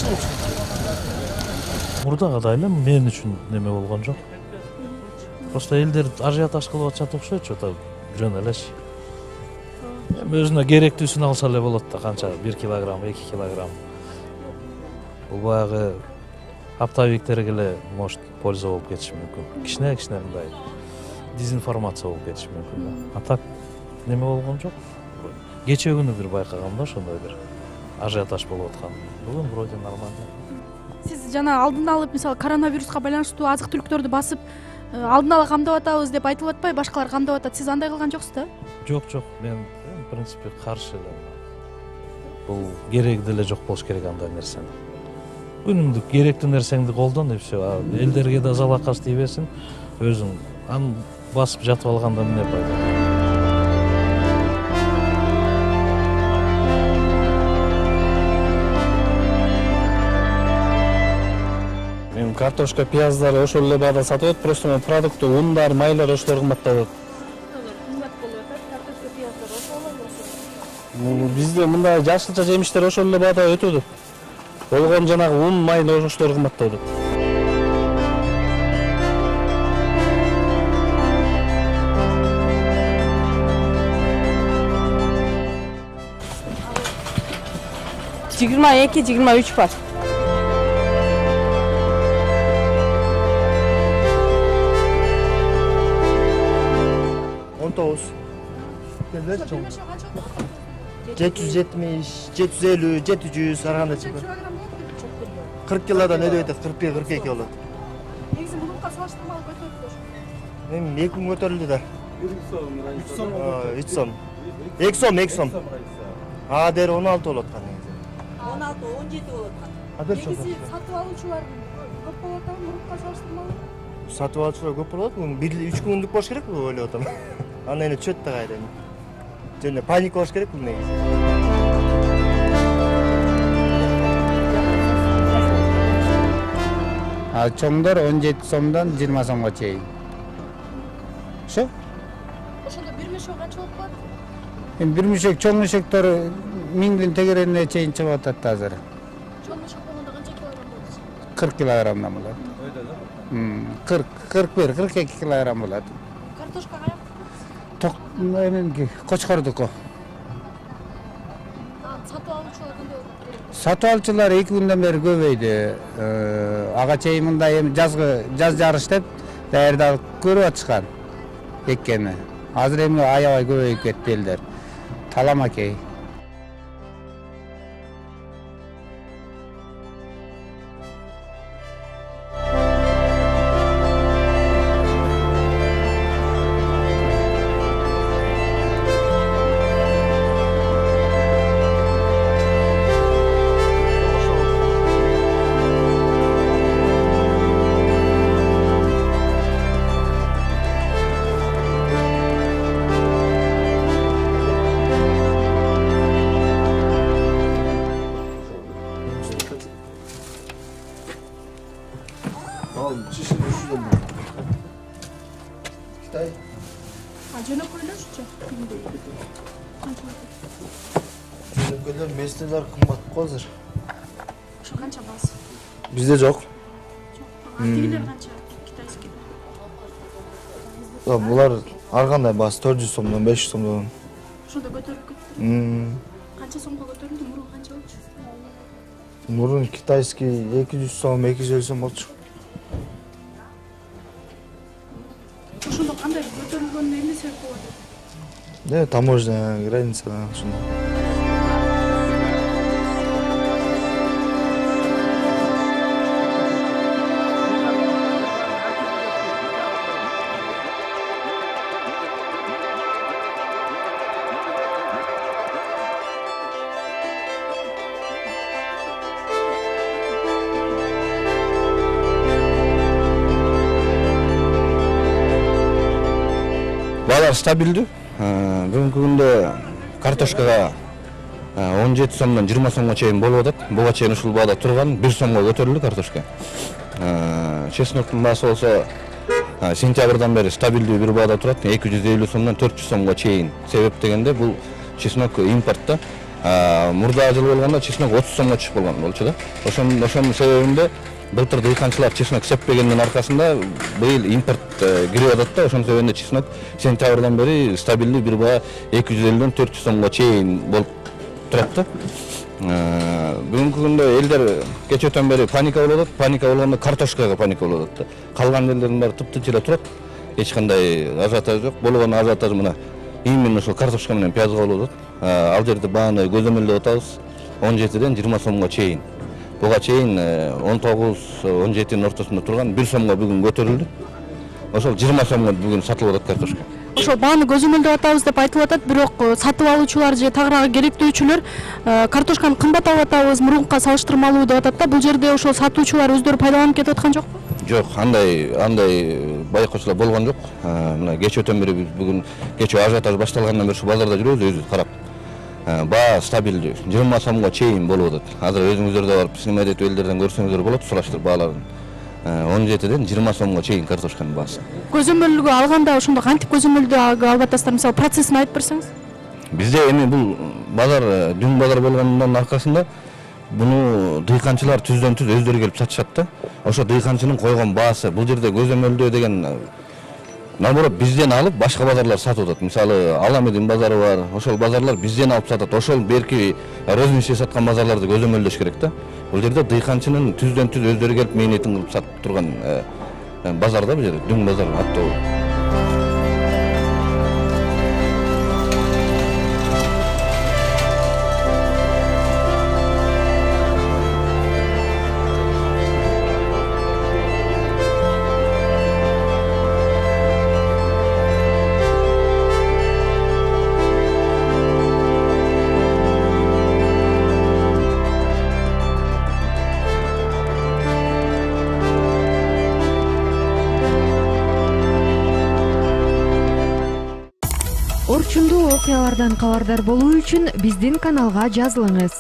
эле үчүн. Мурдагы эле мен үчүн неме болгон жок. Просто элдер ажиотаж кылып атышат окшойт, ата жөн элечи. Өзүнө керектүүсүн алса эле болот да, канча 1 килограмм, 2 килограмм. Бул баягы оптовиктерге эле может польза болуп кетиши мүмкүн. Кичине мындай дезинформация болуп кетиши мүмкүн да. А так неме болгон жок. Кече күнү бир байкагам да, ошондой бир ажиотаж болуп аткан. Бүгүн вроде нормально. Сиз жана алдын алып, мисалы, коронавируска байланыштуу азык түлүктөрдү басып, алдын ала камдап атабыз деп айтылып атпайбы, башкалар камдап атат. Сиз андай кылган жоксуз да? Жок, мен в принципе каршы эле. Бул кереги деле жок болуш керек андай нерсени. Күнүмдүк керектүү нерсеңди колдон и все. Элдерге да залакас тийбесин. Өзүң аны басып жатып алганда эмне пайда? Картошка, пияздар ошол эле баада сатылат, просто продукты, ундар, майлар ошолор кымбатталат. Кымбат болуп атат, картошка, пияздар ошол эле. Бизде мындай жашылча жемиштер ошол эле баада өтөдү. Болгон жанагы ун, май ошолор кымбатталат. Жыйырма эки, 23 бар. 19. 770, 750, 700 арганда чыгат. 40 килодан өтөп атат, 41-42 болот. Негизи мурунка салыштырмалуу көтөрүлдү. Эми 2 күн көтөрүлдү да. 3 сом. 3 сом. 2 сом, 2 сом. Дер 16 болот кан негизи. 16, 17 болот. Негизи сатып алуучулар көп болот да, мурунка салыштырмалуу. Сатып алуучулар көп болот. Бул 3 күндүк болуш керек бул ойлоп атам. Аны эне чөт да кайра. Жана паника болуш керек бул негизи. Чоңдор 17 сомдон 20 сомго чейин. Ошо? Ошондо бир мешок канча болуп калат? Эми бир мешек чоң мешектер 1000 тегерене чейин чыгып атат азыр. Чоң мешок болгондо канча килограмм болот? 40 килограммдан болот. 41, 42 килограмм болот. Картошка каяк? Ток мененки Кочкордуку. Сатып алуучулар кандай болот? Сатып алуучулар 2 күндөн бери көбөйдү. Ага чейин мындай эми жаз жарыш деп даярдалып көрүп атышкан эккени. Азыр эми аябай көбөйүп кетти элдер. Талама кей. Жөнөкөйлөрчү? Жөнөкөйлөр местелер кымбат го азыр. Ошо канча баасы? Бизде жок. Тигилер канча? Китайский. Булар ар кандай баасы 400 сомдон 500 сомдон. Ошондо көтөрүлүп кетти. Канча сомго көтөрүлдү? Мурун канча болчу? Мурун китайский 200 сом, 250 сом болчу. Ошондо кандай көтөрүлгөнүнө эмне себеп болот? Таможня, граница, ошондой. Баалар стабилдүү. Бүгүнкү күндө картошкага 17 сомдон 20 сомго чейин болуп атат. Буга чейин ушул баада турган, 1 сомго көтөрүлдү картошка. Чесноктун баасы болсо сентябрдан бери стабилдүү бир баада турат. 250 сомдон 400 сомго чейин. Себеп дегенде бул чеснок импортто. Мурда жыл болгондо чеснок 30 сомго чыгып болгон болчу да. Ошонун себебинде былтыр дыйканчылар чеснок сеппегендин аркасында быйыл импорт кирип атат да. Ошонун себебинде чеснок сентябрдан бери стабилдүү бир баа 250ден 400 сомго чейин болуп турат да. Бүгүнкү күндө элдер кечөөтөн бери паника болуп атат. Паника болгондо картошкага паника болуп атат да. Калган элдердин баары тыптынч эле турат. Эч кандай ажиотаж жок. Болгон ажиотаж мына именно ошол картошка менен пиязга болуп атат. Ал жерде бааны көзөмөлдөп атабыз 17ден 20 сомго чейин. Буга чейин 19-17нин ортосунда турган 1 сомго бүгүн көтөрүлдү. Ошол 20 сомго бүгүн сатылып атат картошка. Ошол бааны көзөмөлдөп атабыз деп айтылып атат, бирок сатып алуучулар же тагыраагы керектүүчүлөр картошканы кымбат алып атабыз, мурункуга салыштырмалуу деп атат да. Бул жерде ошол сатуучулар өздөрү пайдаланып кетип аткан жокпу? Жок, андай байкоочулар болгон жок. Мына кечөөтөн бери биз бүгүн кечөө ажиотаж башталгандан бери ушу базарда жүрөбүз, өзүбүз карап. Баа стабилдүү, 20 сомго чейин болуп атат. Азыр өзүңүздөр да барып снимать этип элдерден көрсөңүздөр болот, сурашты бааларын. 17ден 20 сомго чейин картошканын баасы. Көзөмөлгө алганда ошондо кантип көзөмөлдө алып атасыздар? Мисалы процессин айтып берсеңиз? Бизде эми бул базар дүң базар болгондун аркасында буну дыйканчылар түздөн түз өздөрү келип сатышат да. Ошо дыйканчынын койгон баасы, бул жерде көзөмөлдөө деген наоборот бизден алып башка базарлар сатып атат. Мисалы Аламедин базары бар, ошол базарлар бизден алып сатат. Ошол берки розничный саткан базарларды көзөмөлдөш керек да. Бул жерде дыйканчынын түздөн түз өздөрү келип мээнетин кылып сатып турган базар да, бул жерде дүң базар аттуу. Орчундуу окуялардан кабардар болуу үчүн биздин каналга жазылыңыз.